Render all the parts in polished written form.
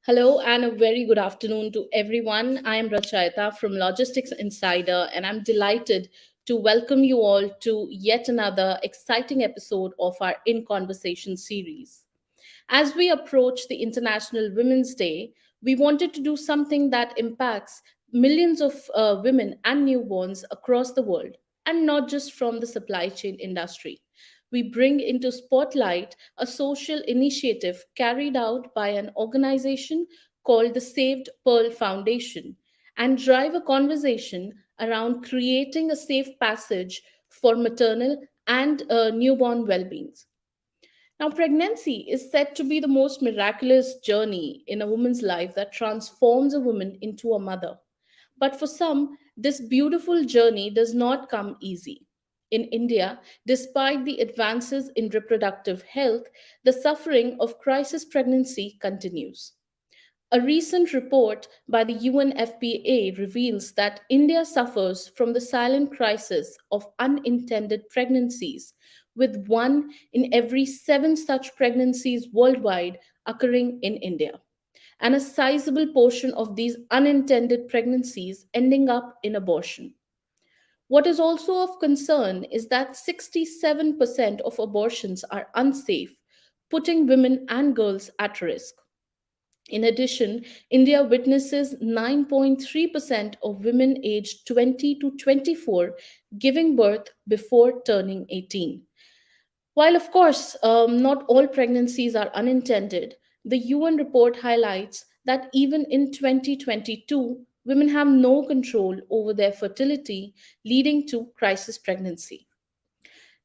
Hello and a very good afternoon to everyone. I am Rachayata from Logistics Insider, and I'm delighted to welcome you all to yet another exciting episode of our In Conversation series. As we approach the International Women's Day, we wanted to do something that impacts millions of women and newborns across the world, and not just from the supply chain industry. We bring into spotlight a social initiative carried out by an organization called the Saved Pearl Foundation and drive a conversation around creating a safe passage for maternal and newborn well-being. Now, pregnancy is said to be the most miraculous journey in a woman's life that transforms a woman into a mother. But for some, this beautiful journey does not come easy. In India, despite the advances in reproductive health, the suffering of crisis pregnancy continues. A recent report by the UNFPA reveals that India suffers from the silent crisis of unintended pregnancies, with one in every seven such pregnancies worldwide occurring in India, and a sizable portion of these unintended pregnancies ending up in abortion. What is also of concern is that 67% of abortions are unsafe, putting women and girls at risk. In addition, India witnesses 9.3% of women aged 20 to 24 giving birth before turning 18. While, of course, not all pregnancies are unintended, the UN report highlights that even in 2022, women have no control over their fertility, leading to crisis pregnancy.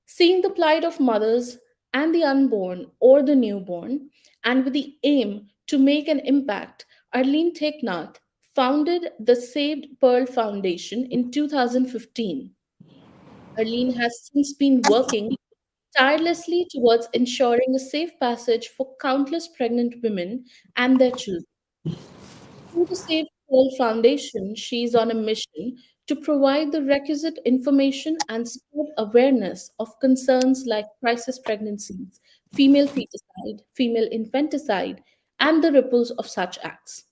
Seeing the plight of mothers and the unborn or the newborn, and with the aim to make an impact, Arlene Theknath founded the Saved Pearl Foundation in 2015. Arlene has since been working tirelessly towards ensuring a safe passage for countless pregnant women and their children. Through the Save Pearl Foundation, she is on a mission to provide the requisite information and spread awareness of concerns like crisis pregnancies, female feticide, female infanticide, and the ripples of such acts.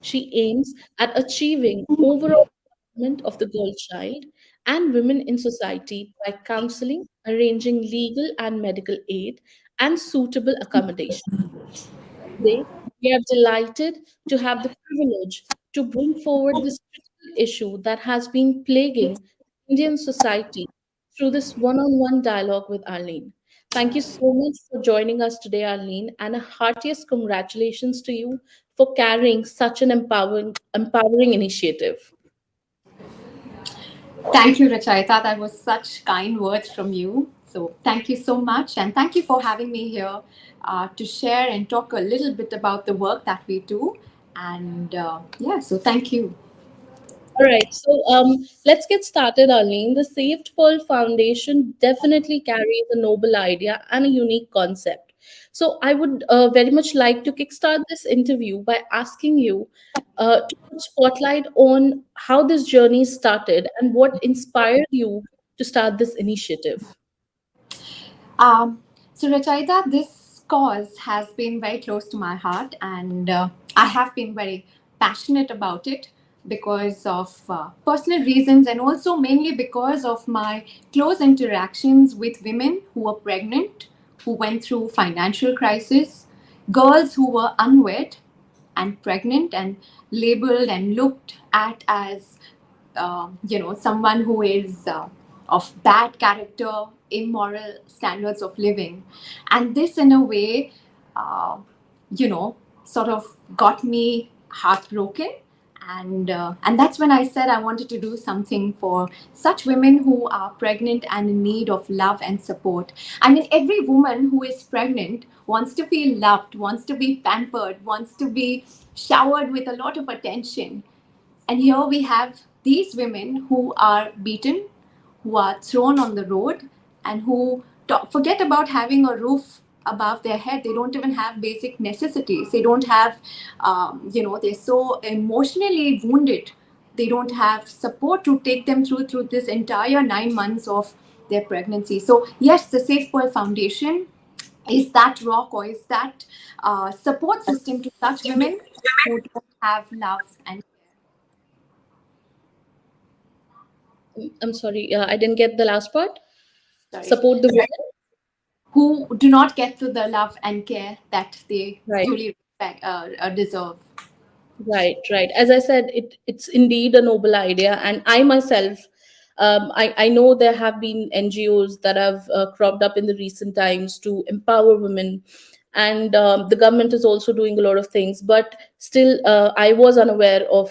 She aims at achieving overall development of the girl child and women in society by counseling, arranging legal and medical aid, and suitable accommodation. Today, we are delighted to have the privilege to bring forward this critical issue that has been plaguing Indian society through this one on one dialogue with Arlene. Thank you so much for joining us today, Arlene, and a heartiest congratulations to you for carrying such an empowering initiative. Thank you, Rachayita. That was such kind words from you. So, thank you so much. And thank you for having me here to share and talk a little bit about the work that we do. And yeah, so thank you. All right, so let's get started, Arlene. The Saved Pearl Foundation definitely carries a noble idea and a unique concept. So I would very much like to kickstart this interview by asking you to put spotlight on how this journey started and what inspired you to start this initiative. Um, so, Rachayita, this cause has been very close to my heart, and I have been very passionate about it because of personal reasons, and also mainly because of my close interactions with women who were pregnant, who went through financial crisis, girls who were unwed and pregnant and labeled and looked at as someone who is of bad character, immoral standards of living. And this in a way uh, sort of got me heartbroken. And that's when I said I wanted to do something for such women who are pregnant and in need of love and support. I mean, every woman who is pregnant wants to feel loved, wants to be pampered, wants to be showered with a lot of attention. And here we have these women who are beaten, who are thrown on the road, and who forget about having a roof above their head. They don't even have basic necessities. They don't have, they're so emotionally wounded. They don't have support to take them through this entire 9 months of their pregnancy. So yes, the Safe Pearl Foundation is that rock, or is that support system to such women who don't have love and I'm sorry, I didn't get the last part. sorry, Support the women. who do not get to the love and care that they Right. duly respect, deserve. Right, right. As I said, it's indeed a noble idea, and I myself, I know there have been NGOs that have cropped up in the recent times to empower women, and the government is also doing a lot of things. But still, I was unaware of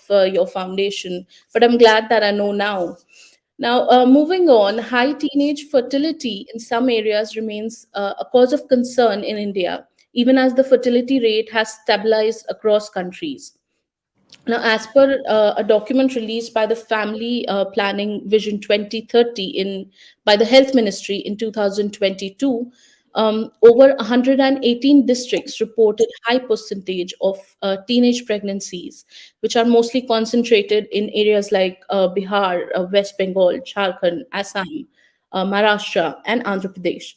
your foundation, but I'm glad that I know now. Now, moving on, high teenage fertility in some areas remains a cause of concern in India, even as the fertility rate has stabilized across countries. Now, as per a document released by the Family Planning Vision 2030 by the Health Ministry in 2022, over 118 districts reported high percentage of teenage pregnancies, which are mostly concentrated in areas like Bihar, West Bengal, Jharkhand, Assam, Maharashtra, and Andhra Pradesh.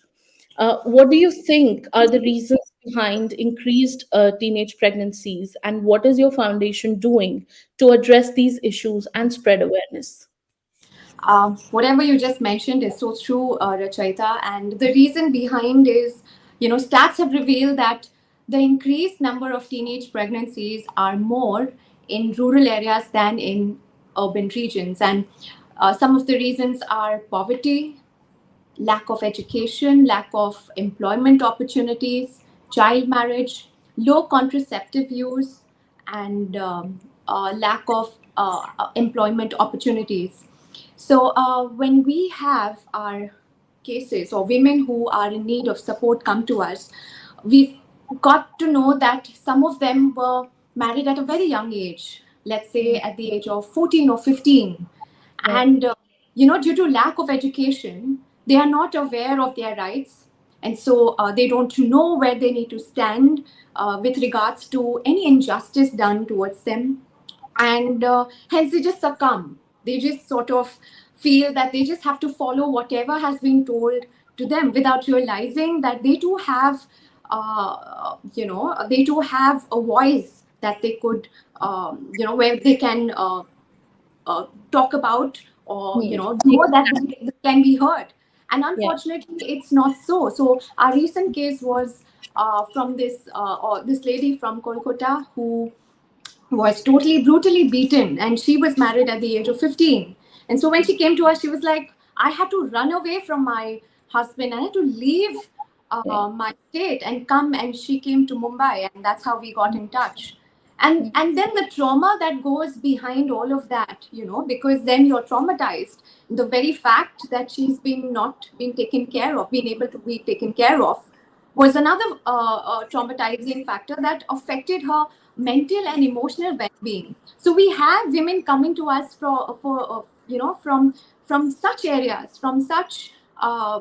What do you think are the reasons behind increased teenage pregnancies, and what is your foundation doing to address these issues and spread awareness? Whatever you just mentioned is so true, Rachita. And the reason behind is, stats have revealed that the increased number of teenage pregnancies are more in rural areas than in urban regions. And some of the reasons are poverty, lack of education, lack of employment opportunities, child marriage, low contraceptive use, and lack of employment opportunities. So, when we have our cases or women who are in need of support come to us, we've got to know that some of them were married at a very young age, let's say Mm. at the age of 14 or 15. Yeah, And, due to lack of education, they are not aware of their rights. And so they don't know where they need to stand with regards to any injustice done towards them, and hence they just succumb. They just sort of feel that they just have to follow whatever has been told to them without realizing that they too have they too have a voice that they could where they can talk about, or mm. know that they can be heard. And Yeah, unfortunately it's not so. So our recent case was from this lady from Kolkata who was totally brutally beaten, and she was married at the age of 15. And so when she came to us, she was like, I had to run away from my husband, I had to leave yeah, my state and come, and she came to Mumbai, and that's how we got in touch. And then the trauma that goes behind all of that, because then you're traumatized. The very fact that she's been not being taken care of, being able to be taken care of, was another traumatizing factor that affected her mental and emotional well-being. So we have women coming to us from such areas, from such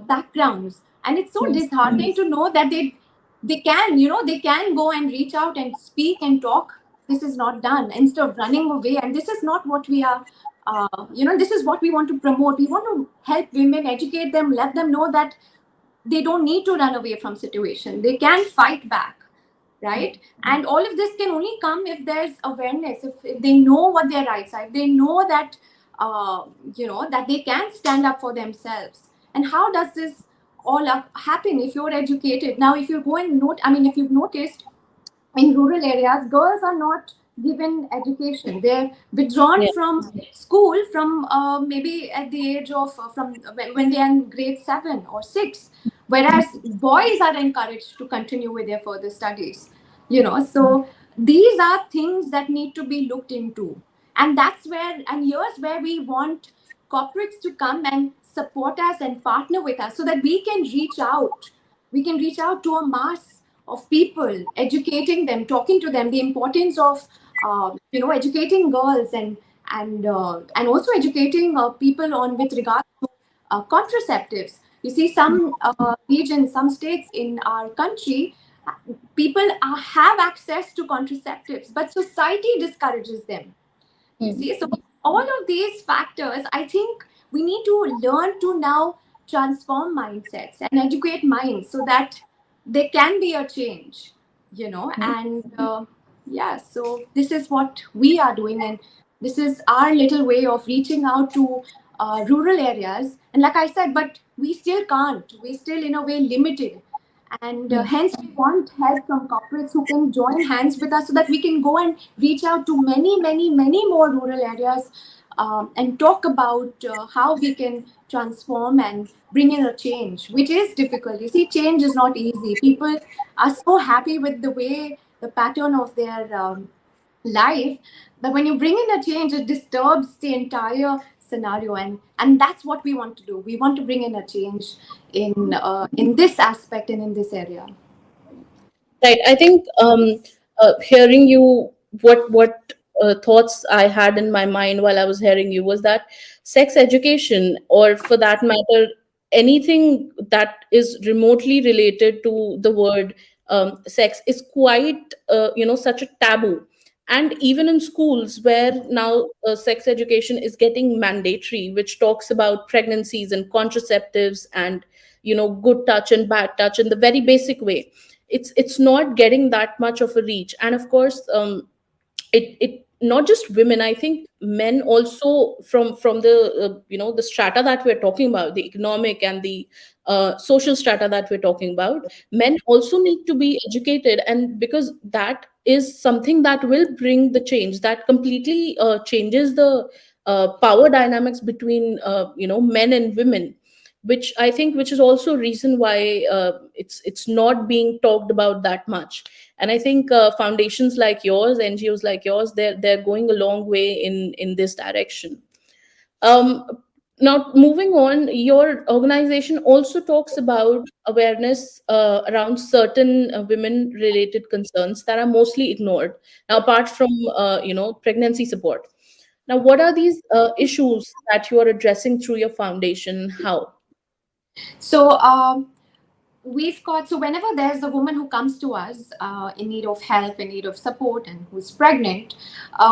backgrounds, and it's so mm. disheartening to know that they can go and reach out and speak and talk. This is not done. Instead of running away, and this is not what we are. This is what we want to promote. We want to help women, educate them, let them know that they don't need to run away from situation. They can fight back, right? And all of this can only come if there's awareness, if they know what their rights are, if they know that that they can stand up for themselves. And how does this all happen? If you're educated now, if you go and note, I mean, if you've noticed, in rural areas, girls are not given education. They're withdrawn Yeah, from school from maybe at the age of from when they are in grade 7 or 6, whereas boys are encouraged to continue with their further studies. So these are things that need to be looked into, and that's where, and here's where we want corporates to come and support us and partner with us so that we can reach out to a mass of people, educating them, talking to them, the importance of educating girls, and also educating people on with regard to contraceptives. You see, some regions, some states in our country, people have access to contraceptives, but society discourages them. You mm. see, so all of these factors, I think we need to learn to now transform mindsets and educate minds so that there can be a change, Mm. and Yeah, so this is what we are doing, and this is our little way of reaching out to rural areas. And like I said, but we still can't. We still, in a way, limited, and hence we want help from corporates who can join hands with us so that we can go and reach out to many, many, many more rural areas, and talk about how we can transform and bring in a change, which is difficult. You see, change is not easy. People are so happy with the way the pattern of their life, but when you bring in a change, it disturbs the entire scenario, and that's what we want to do. We want to bring in a change in this aspect and in this area. Right. I think hearing you, what thoughts I had in my mind while I was hearing you was that sex education, or for that matter, anything that is remotely related to the word sex, is quite such a taboo. And even in schools, where now sex education is getting mandatory, which talks about pregnancies and contraceptives and good touch and bad touch in the very basic way, it's not getting that much of a reach. And of course, it not just women, I think men also, from the the strata that we're talking about, the economic and the social strata that we're talking about, men also need to be educated. And because that is something that will bring the change, that completely changes the power dynamics between men and women, which I think, which is also a reason why it's not being talked about that much. And I think foundations like yours, NGOs like yours, they're going a long way in this direction. um, Now, moving on, your organization also talks about awareness around certain women related concerns that are mostly ignored, now apart from pregnancy support. Now, what are these issues that you are addressing through your foundation? How? So we've got, so whenever there's a woman who comes to us in need of help, in need of support, and who's pregnant,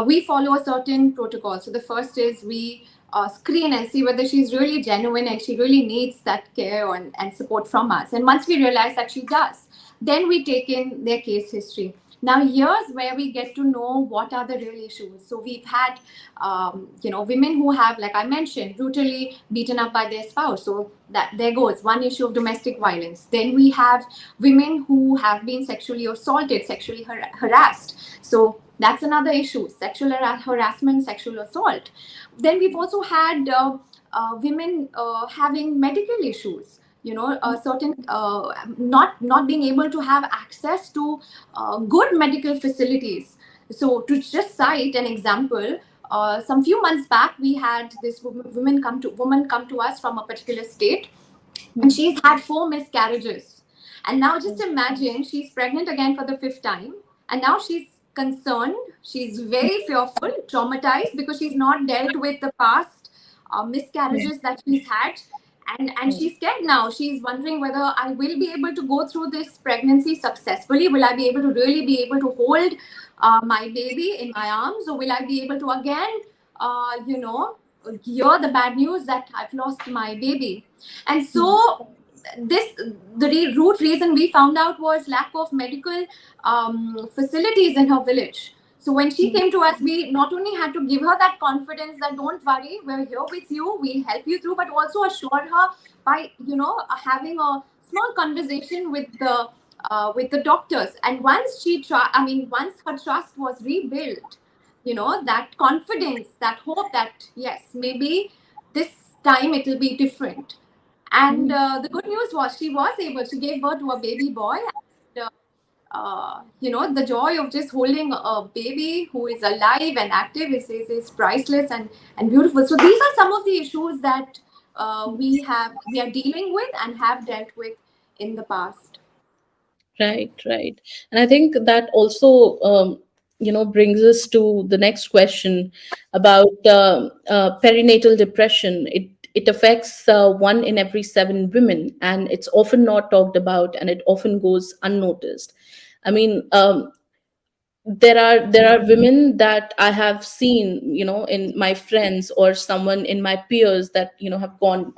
we follow a certain protocol. So the first is we screen and see whether she's really genuine and she really needs that care and support from us. And once we realize that she does, then we take in their case history. Now, here's where we get to know what are the real issues. So we've had, women who have, like I mentioned, brutally beaten up by their spouse. So that there goes one issue of domestic violence. Then we have women who have been sexually assaulted, sexually harassed. So that's another issue: sexual harassment, sexual assault. Then we've also had women having medical issues, certain not being able to have access to good medical facilities. So to just cite an example, some few months back we had this woman come to us from a particular state, and she's had 4 miscarriages. And now just imagine, she's pregnant again for the 5th time, and now she's concerned, she's very fearful, traumatized, because she's not dealt with the past miscarriages that she's had. And she's scared now. She's wondering whether I will be able to go through this pregnancy successfully. Will I be able to really be able to hold my baby in my arms, or will I be able to again, hear the bad news that I've lost my baby? And so this the root reason we found out was lack of medical facilities in her village. So when she came to us, we not only had to give her that confidence that don't worry, we're here with you, we'll help you through, but also assured her by having a small conversation with the doctors. And once once her trust was rebuilt, that confidence, that hope that yes, maybe this time it will be different. And the good news was she was able to give birth to a baby boy. And, the joy of just holding a baby who is alive and active is priceless and beautiful. So these are some of the issues that we are dealing with and have dealt with in the past. Right, right. And I think that also, brings us to the next question about perinatal depression. It affects 1 in every 7 women, and it's often not talked about, and it often goes unnoticed. I mean, there are women that I have seen, in my friends or someone in my peers, that have gone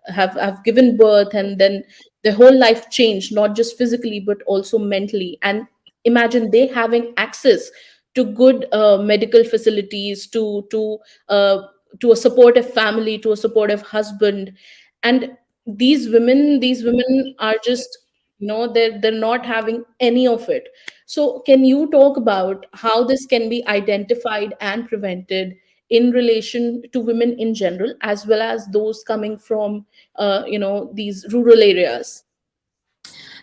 have given birth, and then their whole life changed, not just physically but also mentally. And imagine they having access to good medical facilities, uh, to a supportive family, to a supportive husband. And these women are just, they're not having any of it. So can you talk about how this can be identified and prevented in relation to women in general, as well as those coming from these rural areas?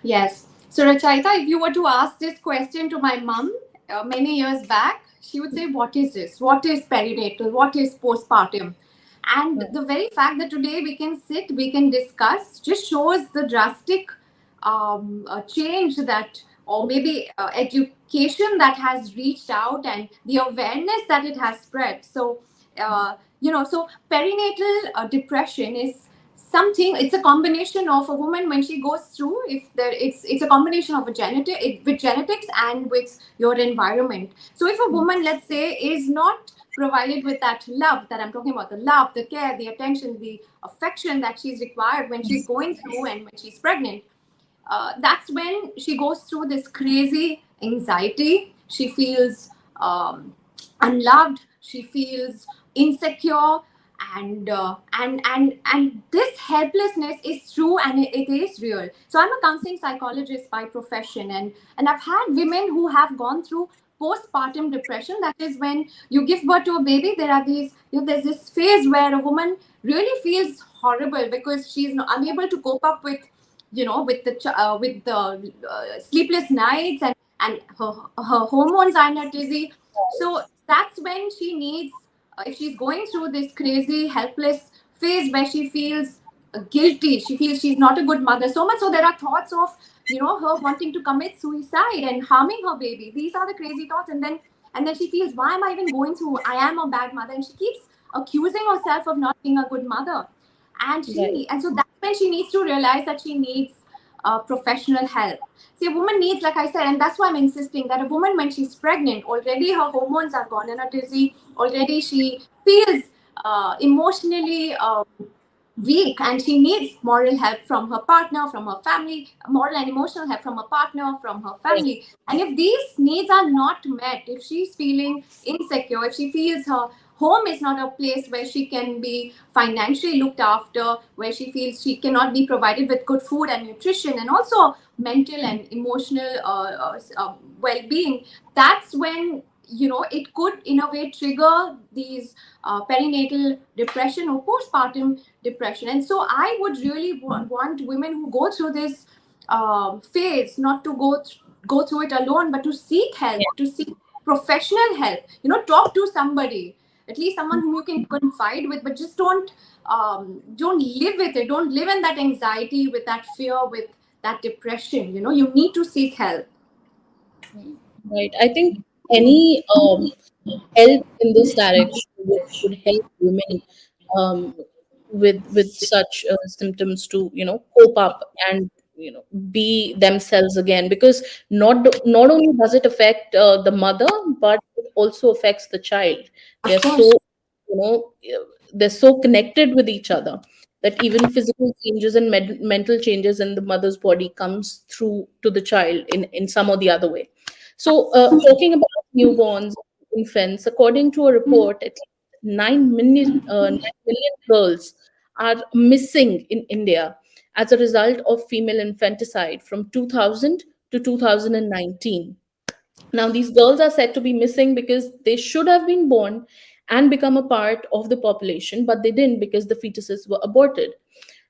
Yes. So, Rachaita, if you were to ask this question to my mom many years back, she would say, "What is this? What is perinatal? What is postpartum?" And the very fact that today we can sit, we can discuss, just shows the drastic change that, or maybe education that has reached out, and the awareness that it has spread. So, so perinatal depression is something. It's a combination of a woman when she goes through, if there it's a combination of a with genetics and with your environment. So if a woman, let's say, is not provided with that love that I'm talking about, the love, the care, the attention, the affection that she's required when she's going through and when she's pregnant, that's when she goes through this crazy anxiety. She feels unloved. She feels insecure, and this helplessness is true, and it is real. So I'm a counseling psychologist by profession, and I've had women who have gone through postpartum depression. That is when you give birth to a baby. There are these, there's this phase where a woman really feels horrible because she's not unable to cope up with, with the sleepless nights, and her hormones are in a dizzy. So that's when she needs, if she's going through this crazy helpless phase where she feels guilty, she feels she's not a good mother, so much so there are thoughts of, her wanting to commit suicide and harming her baby. These are the crazy thoughts. And then she feels, why am I even going through, I am a bad mother, and she keeps accusing herself of not being a good mother. Right. And so that's when she needs to realize that she needs professional help. See, a woman needs, like I said, and that's why I'm insisting that a woman, when she's pregnant, already her hormones are gone in a dizzy, already she feels emotionally weak, and she needs moral help from her partner, from her family, moral and emotional help from her partner, from her Right. family. And if these needs are not met, if she's feeling insecure, if she feels her home is not a place where she can be financially looked after, where she feels she cannot be provided with good food and nutrition, and also mental and emotional well-being, that's when, it could in a way trigger these perinatal depression or postpartum depression. And so I would really want women who go through this phase not to go through it alone, but to seek help, to seek professional help. Talk to somebody, at least someone whom you can confide with, but just don't live with it. Don't live in that anxiety, with that fear, with that depression. You need to seek help. Right. I think any help in this direction would help women um, with such symptoms to cope up and be themselves again, because not only does it affect the mother, but it also affects the child. Of They're course. so you know they're so connected with each other that even physical changes and mental changes in the mother's body comes through to the child in some or the other way. So, talking about newborns, infants, according to a report, at least 9 million girls are missing in India as a result of female infanticide from 2000 to 2019. Now, these girls are said to be missing because they should have been born and become a part of the population, but they didn't because the fetuses were aborted.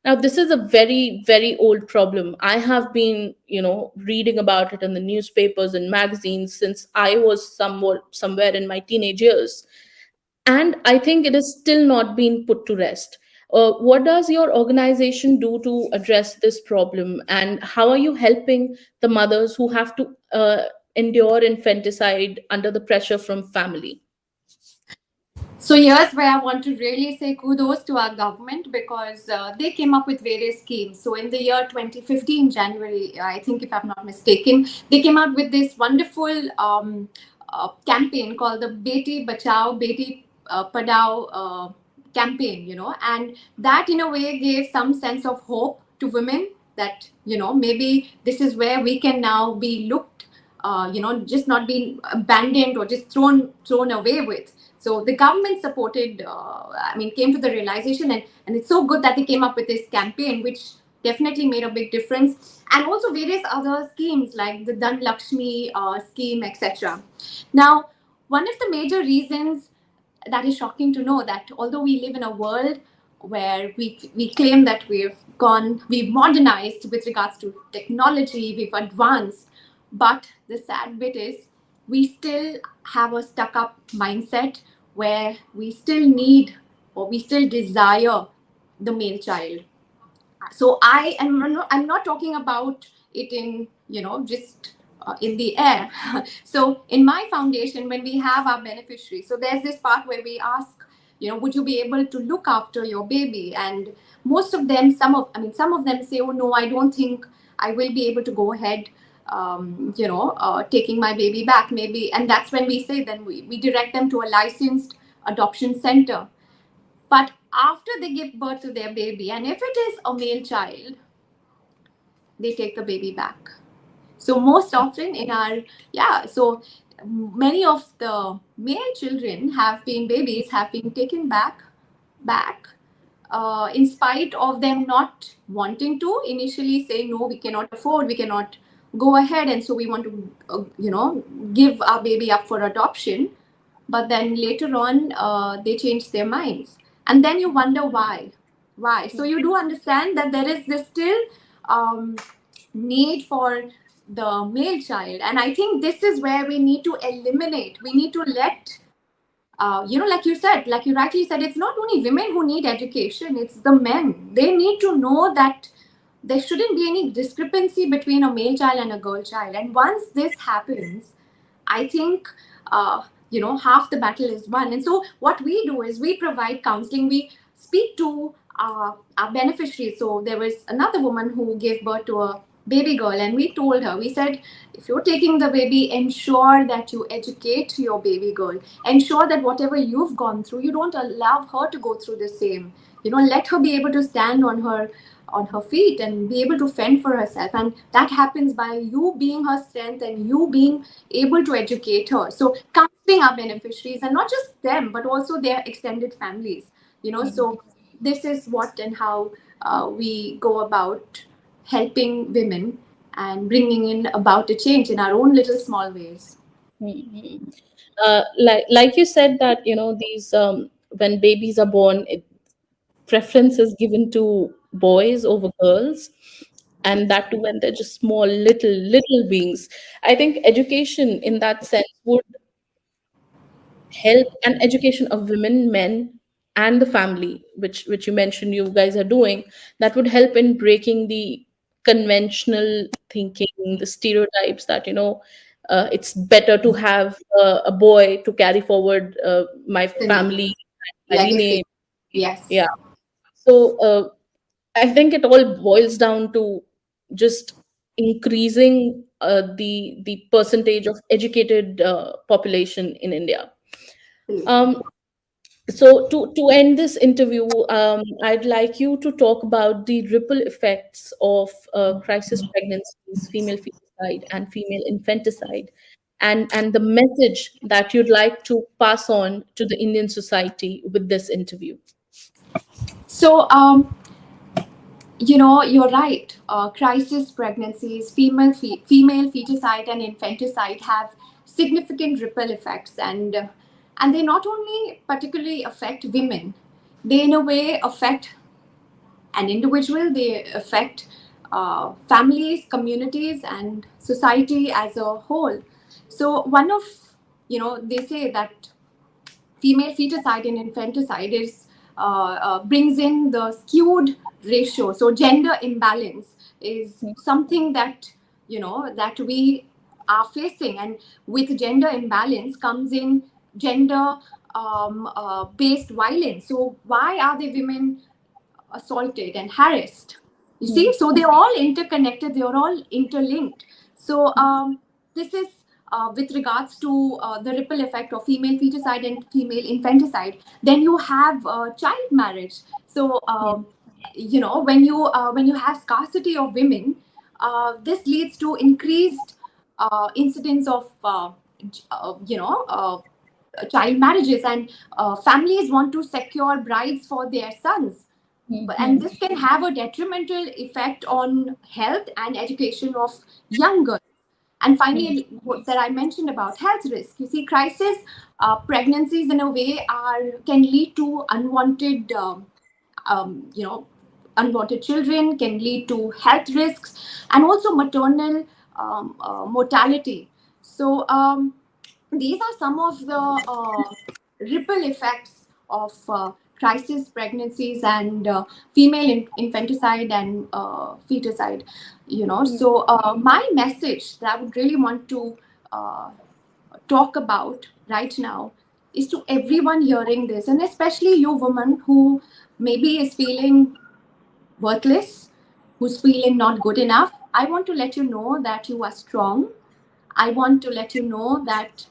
Now, this is a very, very old problem. I have been, reading about it in the newspapers and magazines since I was somewhere in my teenage years. And I think it is still not being put to rest. What does your organization do to address this problem? And how are you helping the mothers who have to endure infanticide under the pressure from family? So here's where I want to really say kudos to our government, because they came up with various schemes. So in the year 2015, January, I think if I'm not mistaken, they came out with this wonderful campaign called the Beti Bachao, Beti Padao campaign, and that in a way gave some sense of hope to women that, maybe this is where we can now be looked just not being abandoned or just thrown away with. So the government supported, came to the realization, and it's so good that they came up with this campaign, which definitely made a big difference, and also various other schemes like the Dan Lakshmi scheme, etc. Now, one of the major reasons that is shocking to know that although we live in a world where we claim that we've modernized with regards to technology, we've advanced, but the sad bit is we still have a stuck up mindset where we still need or we still desire the male child. So I'm not talking about it in just in the air. So in my foundation, when we have our beneficiaries, so there's this part where we ask, would you be able to look after your baby? And most of them, some of them say, oh no, I don't think I will be able to go ahead, taking my baby back, maybe. And that's when we say, then we direct them to a licensed adoption center. But after they give birth to their baby, and if it is a male child, they take the baby back. So most often so many of the male children babies have been taken back, in spite of them not wanting to initially say, no, we cannot afford, we cannot go ahead, and so we want to, give our baby up for adoption. But then later on, they change their minds, and then you wonder why. So you do understand that there is this still need for the male child, and I think this is where we need to eliminate. We need to let like you said, like you rightly said, it's not only women who need education, it's the men. They need to know that there shouldn't be any discrepancy between a male child and a girl child. And once this happens, I think half the battle is won. And so what we do is we provide counseling. We speak to our beneficiaries. So there was another woman who gave birth to a baby girl, and we told her, we said, if you're taking the baby, ensure that you educate your baby girl. Ensure that whatever you've gone through, you don't allow her to go through the same. Let her be able to stand on her feet and be able to fend for herself. And that happens by you being her strength and you being able to educate her. So counseling our beneficiaries, and not just them, but also their extended families. So this is what and how we go about helping women and bringing in about a change in our own little small ways. Mhm. Like you said that these when babies are born, preference is given to boys over girls, and that too when they're just small little beings. I think education in that sense would help, and education of women, men, and the family, which you mentioned you guys are doing, that would help in breaking the conventional thinking, the stereotypes that it's better to have a boy to carry forward my The family, my legacy. lineage. Yes. Yeah. So I think it all boils down to just increasing the percentage of educated population in India. Absolutely. Um, so to end this interview, I'd like you to talk about the ripple effects of crisis pregnancies, female feticide, and female infanticide, and the message that you'd like to pass on to the Indian society with this interview. So, you're right. Crisis pregnancies, female feticide and infanticide have significant ripple effects, and they not only particularly affect women, they in a way affect an individual. They affect families, communities, and society as a whole. So one of they say that female feticide and infanticide brings in the skewed ratio. So gender imbalance is something that that we are facing, and with gender imbalance comes in gender based violence. So why are the women assaulted and harassed? You see, so they're all interconnected, they're all interlinked. So this is with regards to the ripple effect of female feticide and female infanticide. Then you have child marriage. So when you have scarcity of women, this leads to increased incidents of you know child marriages, and families want to secure brides for their sons. And Mhm. this can have a detrimental effect on health and education of young girls. And Mhm. finally, what that I mentioned about health risk. You see, crisis pregnancies in a way are can lead to unwanted, you know, unwanted children, can lead to health risks, and also maternal mortality. So these are some of the ripple effects of crisis pregnancies and female infanticide and feticide. You know, Mhm. so my message that I would really want to uh, talk about right now is to everyone hearing this, and especially you women who maybe is feeling worthless, who's feeling not good enough. I want to let you know that you are strong. I want to let you know that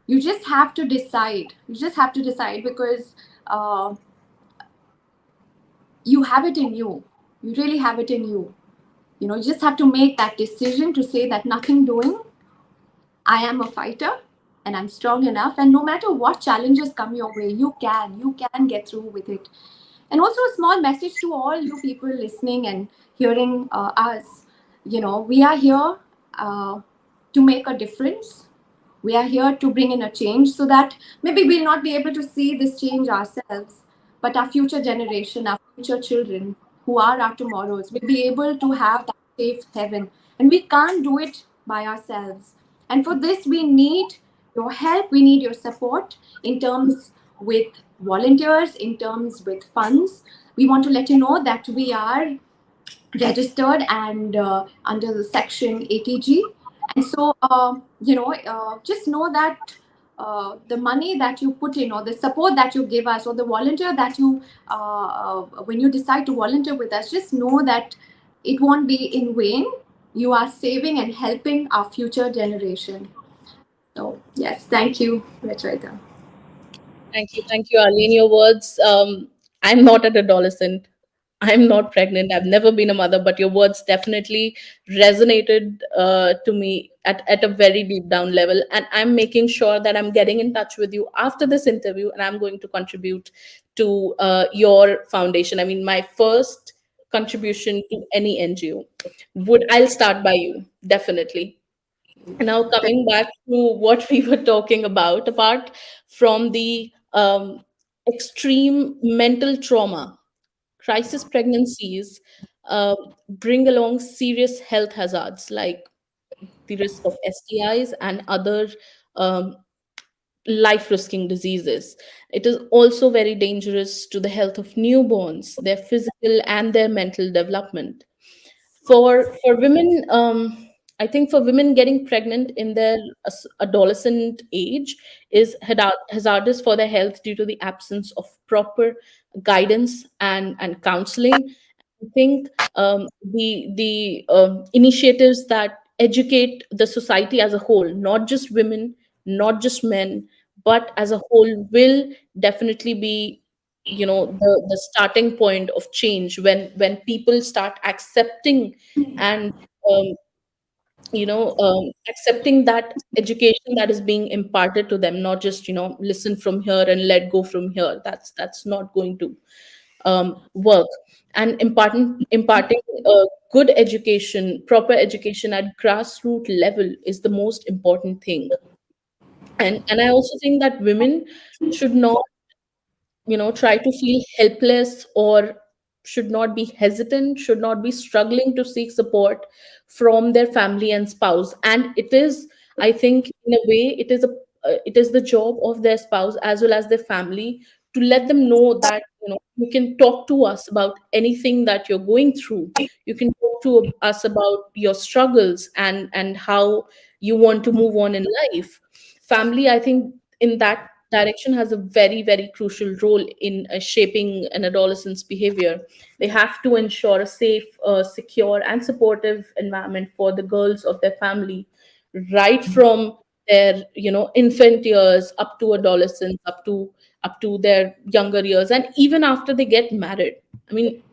you just have to decide. You just have to decide, because uh, you have it in you. You really have it in you. You know, you just have to make that decision to say that nothing doing. I am a fighter and I'm strong enough. And no matter what challenges come your way, you can get through with it. And also a small message to all you people listening and hearing us. You know, we are here to make a difference. We are here to bring in a change, so that maybe we'll not be able to see this change ourselves, but our future generation, our future children, who are our tomorrows, will be able to have that safe heaven. And we can't do it by ourselves. And for this, we need your help, we need your support in terms with volunteers, in terms with funds. We want to let you know that we are registered and under the section ATG. And so, just know that the money that you put in, or the support that you give us, or the volunteer that you, when you decide to volunteer with us, just know that it won't be in vain. You are saving and helping our future generation. So, yes, thank you, Rachita. Thank you, Arlene. Your words. I'm not an adolescent. I'm not pregnant. I've never been a mother, but your words definitely resonated to me at a very deep down level. And I'm making sure that I'm getting in touch with you after this interview, and I'm going to contribute to your foundation. I mean, my first contribution to any NGO would I'll start by you, definitely. Now, coming back to what we were talking about, apart from the extreme mental trauma, crisis pregnancies bring along serious health hazards like the risk of STIs and other um, life risking diseases. It is also very dangerous to the health of newborns, their physical and their mental development. For women, I think for women, getting pregnant in their adolescent age is hazardous for their health due to the absence of proper guidance and counseling. I think the initiatives that educate the society as a whole, not just women, not just men, but as a whole, will definitely be, the starting point of change when people start accepting and um, accepting that education that is being imparted to them, not just listen from here and let go from here. That's not going to work. And imparting good education, proper education at grassroots level is the most important thing. And I also think that women should not try to feel helpless, or should not be hesitant, should not be struggling to seek support from their family and spouse. And it is, I think, in a way, it is the job of their spouse as well as their family to let them know that you can talk to us about anything that you're going through. You can talk to us about your struggles and how you want to move on in life. Family, I think, in that direction, has a very, very crucial role in shaping an adolescent's behavior. They have to ensure a safe, secure, and supportive environment for the girls of their family, right from their infant years up to adolescence, up to their younger years, and even after they get married. I mean,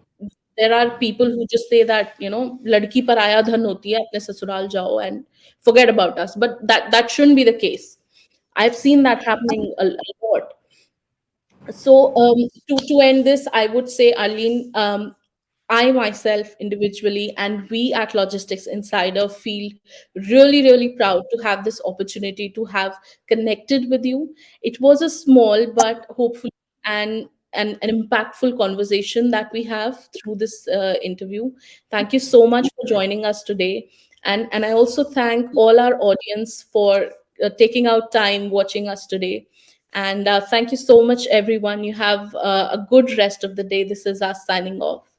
There are people who just say that, ladki paraya dhan hoti hai, apne sasural jao and forget about us. But that shouldn't be the case. I've seen that happening a lot. So, to end this, I would say, Arlene, I myself individually and we at Logistics Insider feel really, really proud to have this opportunity to have connected with you. It was a small but hopefully an impactful conversation that we have through this interview. Thank you so much for joining us today. And I also thank all our audience for taking out time watching us today. And thank you so much, everyone. You have a good rest of the day. This is us signing off.